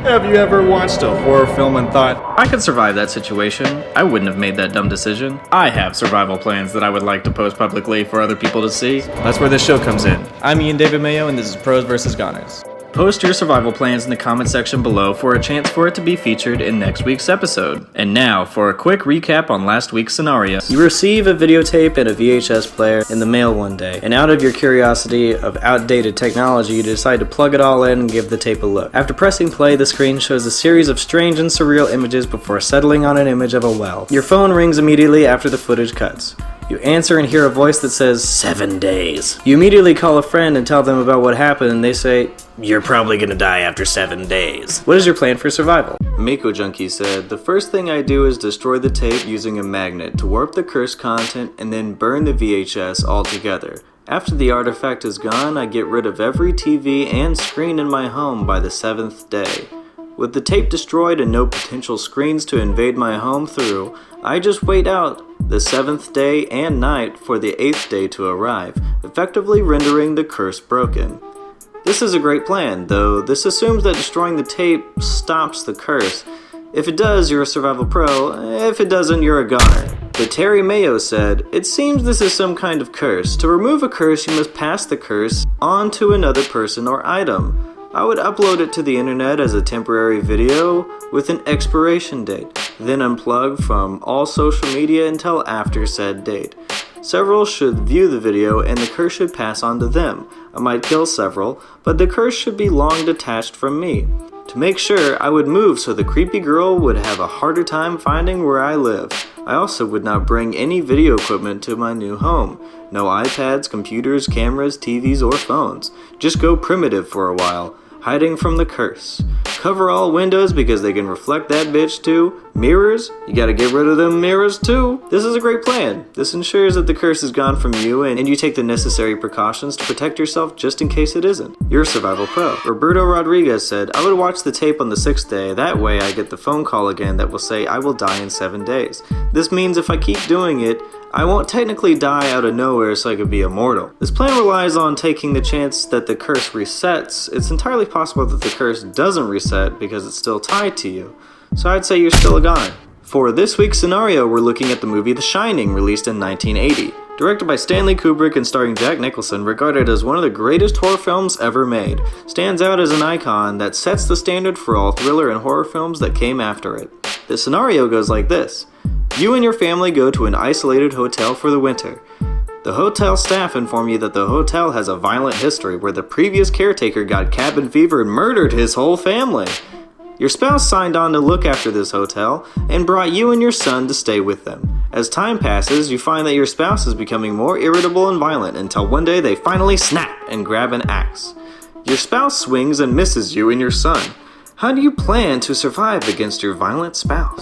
Have you ever watched a horror film and thought, I could survive that situation. I wouldn't have made that dumb decision. I have survival plans that I would like to post publicly for other people to see. that's where this show comes in. I'm Ian David Mayo, and this is Pros vs. Goners. Post your survival plans in the comment section below for a chance for it to be featured in next week's episode. And now, for a quick recap on last week's scenario. You receive a videotape and a VHS player in the mail one day, and out of your curiosity of outdated technology, you decide to plug it all in and give the tape a look. After pressing play, the screen shows a series of strange and surreal images before settling on an image of a well. Your phone rings immediately after the footage cuts. You answer and hear a voice that says, 7 days. You immediately call a friend and tell them about what happened, and they say, you're probably gonna die after 7 days. What is your plan for survival? Mako Junkie said, the first thing I do is destroy the tape using a magnet to warp the cursed content and then burn the VHS altogether. After the artifact is gone, I get rid of every TV and screen in my home by the 7th day. With the tape destroyed and no potential screens to invade my home through, I just wait out the 7th day and night for the 8th day to arrive, effectively rendering the curse broken. This is a great plan, though this assumes that destroying the tape stops the curse. If it does, you're a survival pro. If it doesn't, you're a goner. But Terry Mayo said, it seems this is some kind of curse. To remove a curse, you must pass the curse on to another person or item. I would upload it to the internet as a temporary video with an expiration date, then unplug from all social media until after said date. Several should view the video and the curse should pass on to them. I might kill several, but the curse should be long detached from me. To make sure, I would move so the creepy girl would have a harder time finding where I live. I also would not bring any video equipment to my new home. No iPads, computers, cameras, TVs, or phones. Just go primitive for a while. Hiding from the curse. Cover all windows because they can reflect that bitch too. Mirrors? You gotta get rid of them mirrors too. This is a great plan. This ensures that the curse is gone from you and you take the necessary precautions to protect yourself just in case it isn't. You're a survival pro. Roberto Rodriguez said, I would watch the tape on the 6th day. That way I get the phone call again that will say I will die in 7 days. This means if I keep doing it, I won't technically die out of nowhere so I could be immortal. This plan relies on taking the chance that the curse resets. It's entirely possible that the curse doesn't reset because it's still tied to you. So I'd say you're still a goner. For this week's scenario, we're looking at the movie The Shining, released in 1980. Directed by Stanley Kubrick and starring Jack Nicholson, regarded as one of the greatest horror films ever made, stands out as an icon that sets the standard for all thriller and horror films that came after it. The scenario goes like this. You and your family go to an isolated hotel for the winter. The hotel staff inform you that the hotel has a violent history where the previous caretaker got cabin fever and murdered his whole family. Your spouse signed on to look after this hotel and brought you and your son to stay with them. As time passes, you find that your spouse is becoming more irritable and violent until one day they finally snap and grab an axe. Your spouse swings and misses you and your son. How do you plan to survive against your violent spouse?